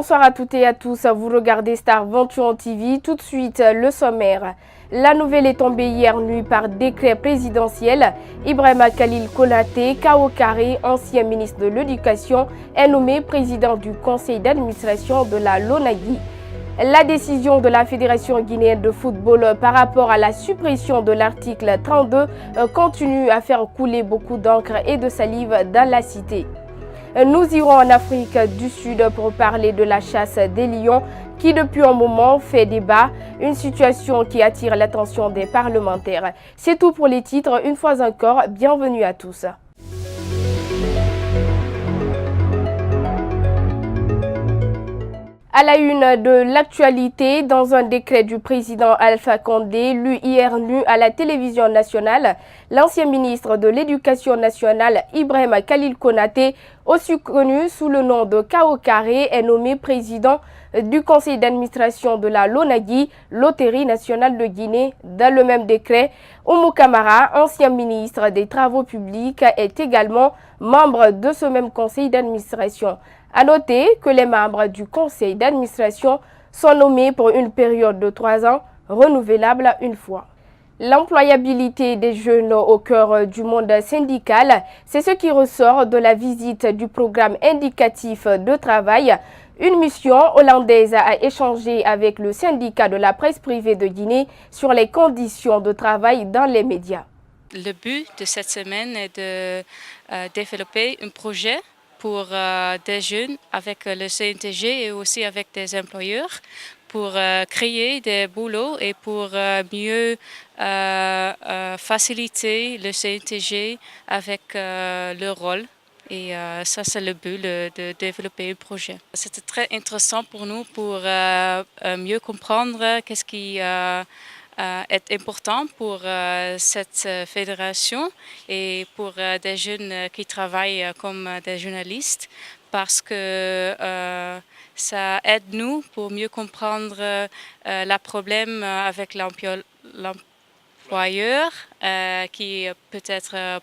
Bonsoir à toutes et à tous, vous regardez Star Venture TV, tout de suite le sommaire. La nouvelle est tombée hier nuit par décret présidentiel. Ibrahima Khalil Konaté, Kao Kare, ancien ministre de l'Éducation, est nommé président du conseil d'administration de la LONAGUI. La décision de la Fédération guinéenne de football par rapport à la suppression de l'article 32 continue à faire couler beaucoup d'encre et de salive dans la cité. Nous irons en Afrique du Sud pour parler de la chasse des lions qui depuis un moment fait débat, une situation qui attire l'attention des parlementaires. C'est tout pour les titres, une fois encore, bienvenue à tous. À la une de l'actualité, dans un décret du président Alpha Condé, lu hier nuit à la télévision nationale, l'ancien ministre de l'Éducation nationale Ibrahima Khalil Konaté, aussi connu sous le nom de Kao Kare, est nommé président du conseil d'administration de la LONAGUI, Loterie nationale de Guinée. Dans le même décret, Oumou Kamara, ancien ministre des Travaux publics, est également membre de ce même conseil d'administration. À noter que les membres du conseil d'administration sont nommés pour une période de 3 ans, renouvelable une fois. L'employabilité des jeunes au cœur du monde syndical, c'est ce qui ressort de la visite du programme indicatif de travail. Une mission hollandaise a échangé avec le syndicat de la presse privée de Guinée sur les conditions de travail dans les médias. Le but de cette semaine est de développer un projet pour des jeunes avec le CNTG et aussi avec des employeurs pour créer des boulots et pour mieux faciliter le CNTG avec leur rôle. Et ça, c'est le but de développer un projet. C'était très intéressant pour nous pour mieux comprendre qu'est-ce qui est important pour cette fédération et pour des jeunes qui travaillent comme des journalistes parce que ça aide nous pour mieux comprendre le problème avec l'employeur qui peut-être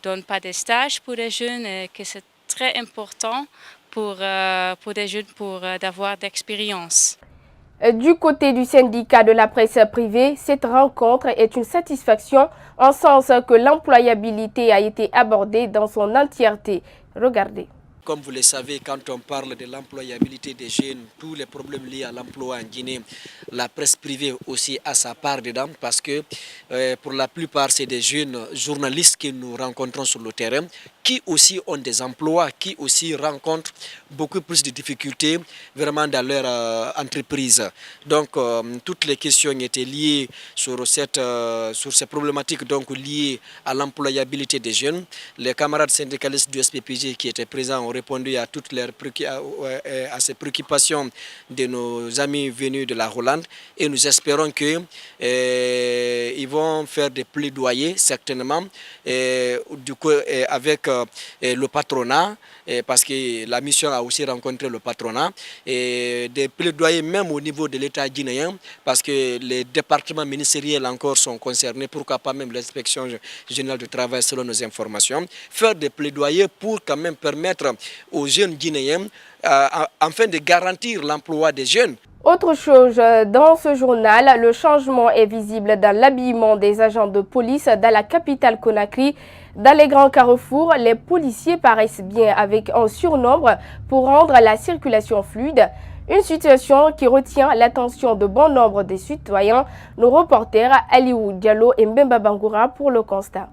donne pas de stages pour les jeunes et que c'est très important pour des jeunes pour d'avoir d'expérience. Du côté du syndicat de la presse privée, cette rencontre est une satisfaction en sens que l'employabilité a été abordée dans son entièreté. Regardez. Comme vous le savez, quand on parle de l'employabilité des jeunes, tous les problèmes liés à l'emploi en Guinée, la presse privée aussi a sa part dedans parce que pour la plupart, c'est des jeunes journalistes que nous rencontrons sur le terrain qui aussi ont des emplois, qui aussi rencontrent beaucoup plus de difficultés vraiment dans leur entreprise. Donc, toutes les questions étaient liées sur ces problématiques donc liées à l'employabilité des jeunes. Les camarades syndicalistes du SPPG qui étaient présents ont répondu à toutes à ces préoccupations de nos amis venus de la Hollande et nous espérons que ils vont faire des plaidoyers certainement du coup avec le patronat parce que la mission a aussi rencontré le patronat et des plaidoyers même au niveau de l'État guinéen parce que les départements ministériels encore sont concernés, pourquoi pas même l'inspection générale du travail selon nos informations, faire des plaidoyers pour quand même permettre aux jeunes guinéens afin de garantir l'emploi des jeunes. Autre chose, dans ce journal, le changement est visible dans l'habillement des agents de police dans la capitale Conakry. Dans les grands carrefours, les policiers paraissent bien avec un surnombre pour rendre la circulation fluide. Une situation qui retient l'attention de bon nombre des citoyens. Nos reporters Aliou Diallo et Mbemba Bangoura pour le constat.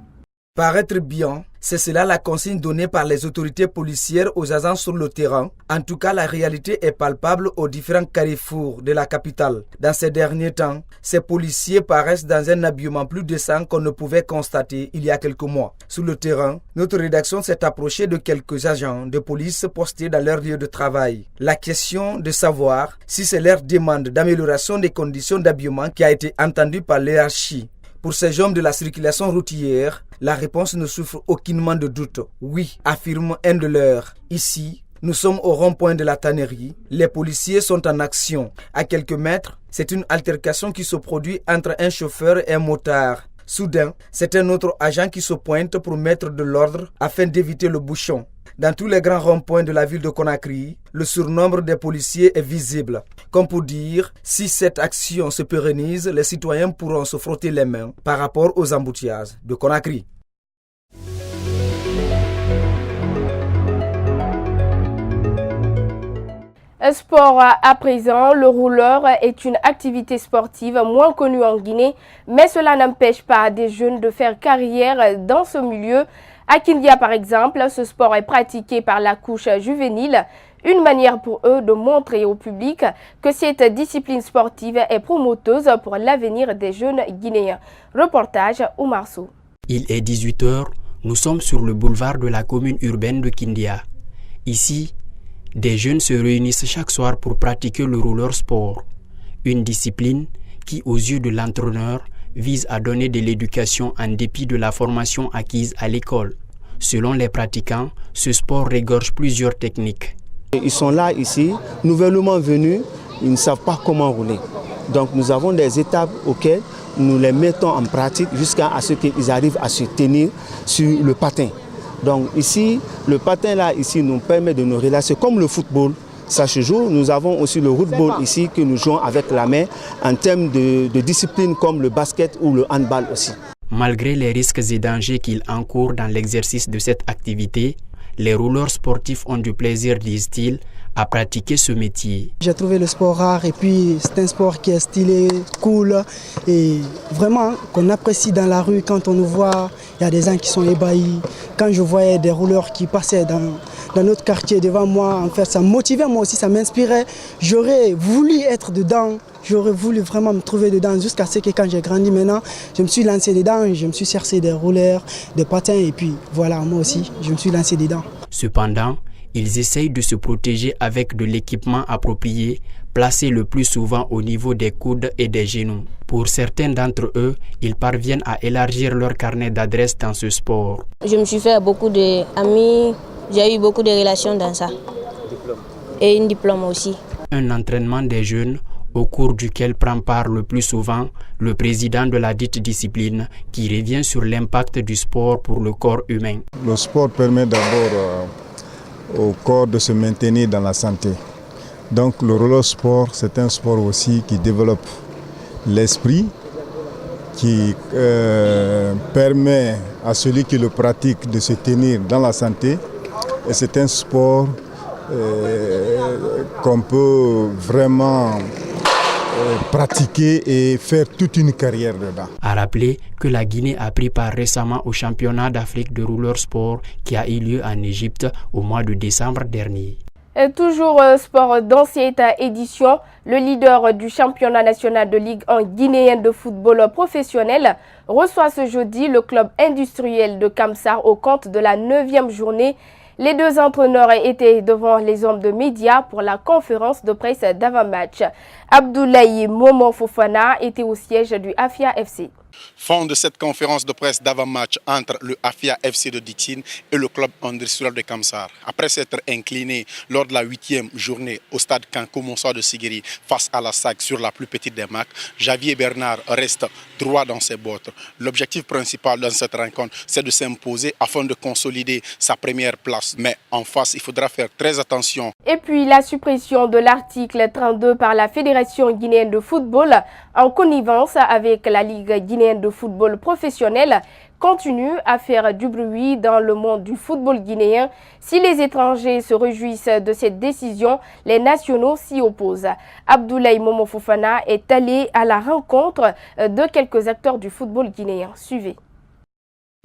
Paraître bien, c'est cela la consigne donnée par les autorités policières aux agents sur le terrain. En tout cas, la réalité est palpable aux différents carrefours de la capitale. Dans ces derniers temps, ces policiers paraissent dans un habillement plus décent qu'on ne pouvait constater il y a quelques mois. Sur le terrain, notre rédaction s'est approchée de quelques agents de police postés dans leur lieu de travail. La question de savoir si c'est leur demande d'amélioration des conditions d'habillement qui a été entendue par l'hiérarchie. Pour ces hommes de la circulation routière, la réponse ne souffre aucunement de doute. Oui, affirme un de leurs. Ici, nous sommes au rond-point de la tannerie. Les policiers sont en action. À quelques mètres, c'est une altercation qui se produit entre un chauffeur et un motard. Soudain, c'est un autre agent qui se pointe pour mettre de l'ordre afin d'éviter le bouchon. Dans tous les grands ronds-points de la ville de Conakry, le surnombre des policiers est visible. Comme pour dire, si cette action se pérennise, les citoyens pourront se frotter les mains par rapport aux embouteillages de Conakry. Sport à présent, le rouleur est une activité sportive moins connue en Guinée, mais cela n'empêche pas des jeunes de faire carrière dans ce milieu. À Kindia par exemple, ce sport est pratiqué par la couche juvénile, une manière pour eux de montrer au public que cette discipline sportive est promoteuse pour l'avenir des jeunes Guinéens. Reportage Oumar Sow. Il est 18h, nous sommes sur le boulevard de la commune urbaine de Kindia. Ici, des jeunes se réunissent chaque soir pour pratiquer le roller sport, une discipline qui, aux yeux de l'entraîneur, vise à donner de l'éducation en dépit de la formation acquise à l'école. Selon les pratiquants, ce sport regorge plusieurs techniques. Ils sont là ici, nouvellement venus, ils ne savent pas comment rouler. Donc nous avons des étapes auxquelles nous les mettons en pratique jusqu'à ce qu'ils arrivent à se tenir sur le patin. Donc ici, le patin là ici nous permet de nous relaxer comme le football. Ça se joue. Nous avons aussi le football ici que nous jouons avec la main en termes de discipline comme le basket ou le handball aussi. Malgré les risques et dangers qu'ils encourent dans l'exercice de cette activité, les rouleurs sportifs ont du plaisir, disent-ils, à pratiquer ce métier. J'ai trouvé le sport rare et puis c'est un sport qui est stylé, cool et vraiment qu'on apprécie dans la rue quand on nous voit. Il y a des gens qui sont ébahis. Quand je voyais des rouleurs qui passaient dans notre quartier devant moi, en fait, ça me motivait moi aussi, ça m'inspirait. J'aurais voulu être dedans, j'aurais voulu vraiment me trouver dedans jusqu'à ce que quand j'ai grandi maintenant, je me suis lancé dedans, je me suis cherché des rouleurs, des patins et puis voilà, moi aussi, je me suis lancé dedans. Cependant, ils essayent de se protéger avec de l'équipement approprié, placé le plus souvent au niveau des coudes et des genoux. Pour certains d'entre eux, ils parviennent à élargir leur carnet d'adresses dans ce sport. Je me suis fait beaucoup d'amis, j'ai eu beaucoup de relations dans ça. Et un diplôme aussi. Un entraînement des jeunes au cours duquel prend part le plus souvent le président de la dite discipline qui revient sur l'impact du sport pour le corps humain. Le sport permet d'abord au corps de se maintenir dans la santé. Donc le roller sport, c'est un sport aussi qui développe l'esprit, qui permet à celui qui le pratique de se tenir dans la santé. Et c'est un sport qu'on peut vraiment pratiquer et faire toute une carrière dedans. À rappeler que la Guinée a pris part récemment au championnat d'Afrique de roller sport qui a eu lieu en Égypte au mois de décembre dernier. Et toujours sport dans cette édition, le leader du championnat national de Ligue 1 guinéen de football professionnel reçoit ce jeudi le club industriel de Kamsar au compte de la 9e journée. Les deux entraîneurs étaient devant les hommes de médias pour la conférence de presse d'avant-match. Abdoulaye Momo Fofana était au siège du Afia FC. Fin de cette conférence de presse d'avant-match entre le Afia FC de Ditine et le club industriel de Kamsar. Après s'être incliné lors de la 8e journée au stade Kanko Moussa de Sigiri face à la SAC sur la plus petite des MAC, Javier Bernard reste droit dans ses bottes. L'objectif principal dans cette rencontre, c'est de s'imposer afin de consolider sa première place. Mais en face, il faudra faire très attention. Et puis la suppression de l'article 32 par la Fédération guinéenne de football en connivence avec la Ligue guinéenne de football professionnel continue à faire du bruit dans le monde du football guinéen. Si les étrangers se réjouissent de cette décision, les nationaux s'y opposent. Abdoulaye Momo Fofana est allé à la rencontre de quelques acteurs du football guinéen. Suivez.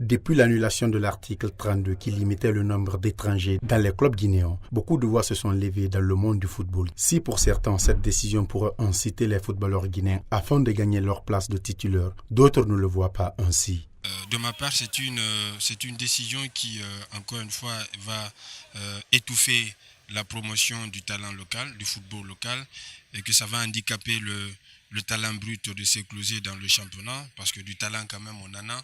Depuis l'annulation de l'article 32 qui limitait le nombre d'étrangers dans les clubs guinéens, beaucoup de voix se sont levées dans le monde du football. Si pour certains, cette décision pourrait inciter les footballeurs guinéens afin de gagner leur place de titulaire, d'autres ne le voient pas ainsi. De ma part, c'est une décision qui, encore une fois, va étouffer la promotion du talent local, du football local, et que ça va handicaper le talent brut de s'écloser dans le championnat, parce que du talent quand même on en a.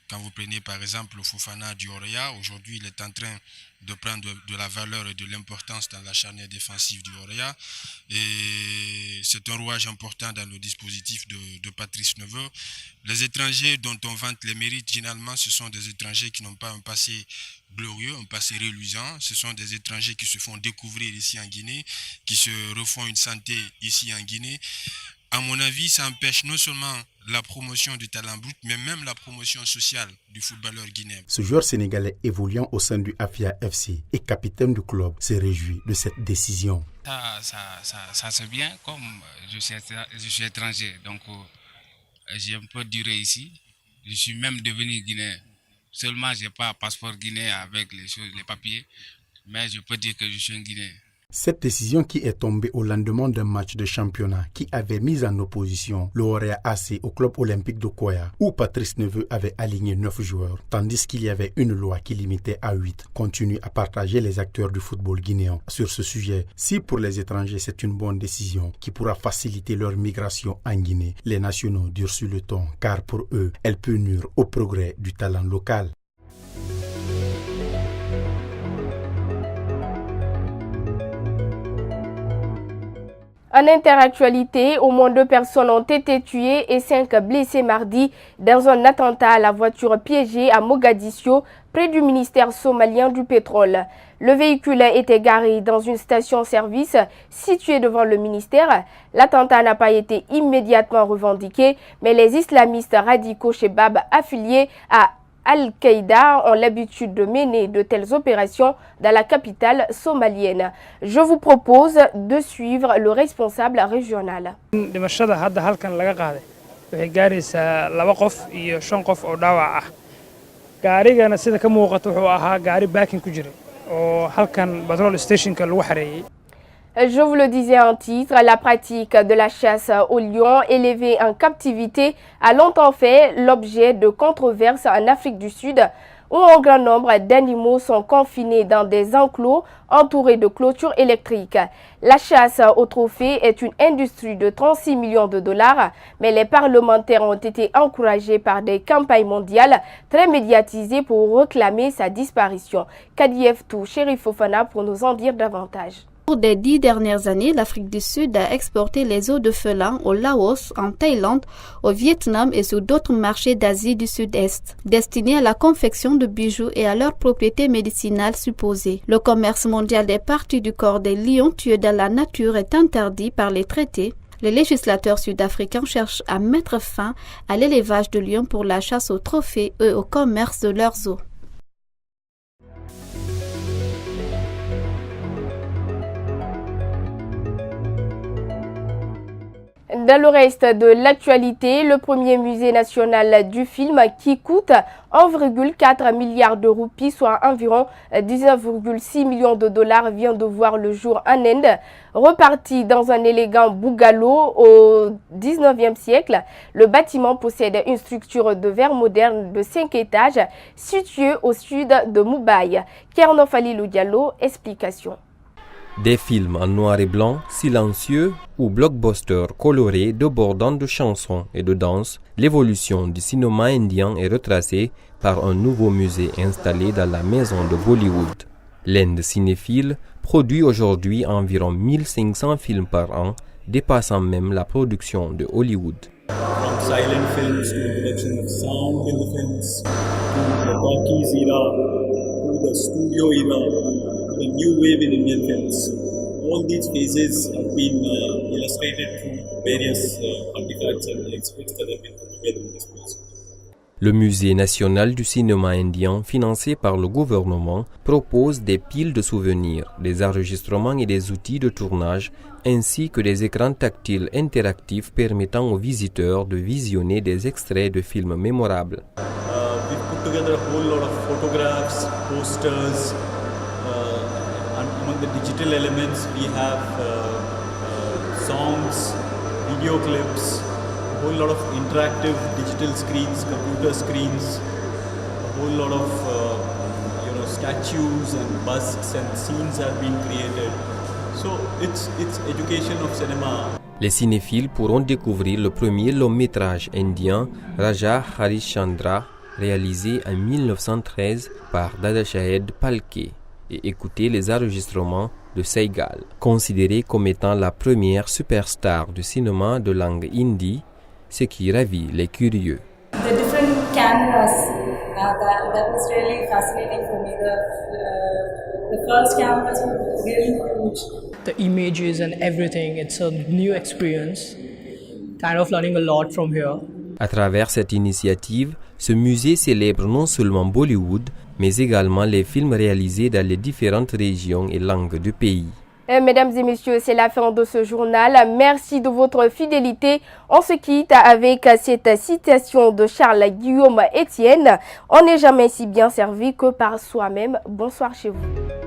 Quand vous prenez par exemple Fofana du Orea, aujourd'hui il est en train de prendre de la valeur et de l'importance dans la charnière défensive du Orea. Et c'est un rouage important dans le dispositif de Patrice Neveu. Les étrangers dont on vante les mérites, généralement, ce sont des étrangers qui n'ont pas un passé glorieux, un passé reluisant. Ce sont des étrangers qui se font découvrir ici en Guinée, qui se refont une santé ici en Guinée. À mon avis, ça empêche non seulement la promotion du talent brut, mais même la promotion sociale du footballeur guinéen. Ce joueur sénégalais évoluant au sein du Afia FC et capitaine du club se réjouit de cette décision. Ça c'est bien, comme je suis étranger, donc j'ai un peu duré ici. Je suis même devenu guinéen. Seulement, je n'ai pas un passeport guinéen avec les papiers, mais je peux dire que je suis un Guinéen. Cette décision qui est tombée au lendemain d'un match de championnat qui avait mis en opposition le Orea AC au club olympique de Koya, où Patrice Neveu avait aligné 9 joueurs, tandis qu'il y avait une loi qui limitait à 8, continue à partager les acteurs du football guinéen sur ce sujet. Si pour les étrangers c'est une bonne décision qui pourra faciliter leur migration en Guinée, les nationaux durent sur le ton, car pour eux, elle peut nuire au progrès du talent local. En interactualité, au moins 2 personnes ont été tuées et 5 blessées mardi dans un attentat à la voiture piégée à Mogadiscio, près du ministère somalien du pétrole. Le véhicule était garé dans une station-service située devant le ministère. L'attentat n'a pas été immédiatement revendiqué, mais les islamistes radicaux Chebab affiliés à Al-Qaïda ont l'habitude de mener de telles opérations dans la capitale somalienne. Je vous propose de suivre le responsable régional. Dhimashada hadda halkan laga qaaday waxay gaaraysaa 2 qof iyo 5 qof oo dhaawac ah. Gaarigana sida ka muuqato wuxuu ahaa gaari baakin ku jiray oo halkan petrol stationka lagu xareeyay. Je vous le disais en titre, la pratique de la chasse au lion élevée en captivité a longtemps fait l'objet de controverses en Afrique du Sud, où un grand nombre d'animaux sont confinés dans des enclos entourés de clôtures électriques. La chasse au trophée est une industrie de 36 millions de dollars, mais les parlementaires ont été encouragés par des campagnes mondiales très médiatisées pour réclamer sa disparition. Kadiev Tou, Chérif Fofana pour nous en dire davantage. Au cours des 10 dernières années, l'Afrique du Sud a exporté les os de félin au Laos, en Thaïlande, au Vietnam et sur d'autres marchés d'Asie du Sud-Est, destinés à la confection de bijoux et à leurs propriétés médicinales supposées. Le commerce mondial des parties du corps des lions tués dans la nature est interdit par les traités. Les législateurs sud-africains cherchent à mettre fin à l'élevage de lions pour la chasse aux trophées et au commerce de leurs os. Dans le reste de l'actualité, le premier musée national du film qui coûte 1,4 milliard de roupies, soit environ 19,6 millions de dollars, vient de voir le jour en Inde. Reparti dans un élégant bungalow au 19e siècle, le bâtiment possède une structure de verre moderne de 5 étages située au sud de Mumbai. Kerno Falilou Diallo, explication. Des films en noir et blanc, silencieux ou blockbusters colorés débordant de chansons et de danse, l'évolution du cinéma indien est retracée par un nouveau musée installé dans la maison de Bollywood. L'Inde cinéphile produit aujourd'hui environ 1500 films par an, dépassant même la production de Hollywood. From silent films to introduction of sound in the films, to the talkies era, to the studio era, the new wave in Indian films. All these phases have been illustrated through various artifacts and exhibits that have been put together in this museum. Le Musée national du cinéma indien, financé par le gouvernement, propose des piles de souvenirs, des enregistrements et des outils de tournage, ainsi que des écrans tactiles interactifs permettant aux visiteurs de visionner des extraits de films mémorables. We've put together a whole lot of photographs, posters, and among the digital elements we have songs, video clips, a whole lot of interactive digital screens, computer screens, a whole lot of statues and busts and scenes have been created. So it's education of cinema. Les cinéphiles pourront découvrir le premier long-métrage indien Raja Harishchandra, réalisé en 1913 par Dadasahed Phalke, et écouter les enregistrements de Saigal, considéré comme étant la première superstar du cinéma de langue hindi, ce qui ravit les curieux. The different cameras, that was really fascinating for me. The first cameras were really huge. The images and everything, it's a new experience. Kind of learning a lot from here. À travers cette initiative, ce musée célèbre non seulement Bollywood, mais également les films réalisés dans les différentes régions et langues du pays. Mesdames et messieurs, c'est la fin de ce journal. Merci de votre fidélité. On se quitte avec cette citation de Charles-Guillaume Etienne. On n'est jamais si bien servi que par soi-même. Bonsoir chez vous.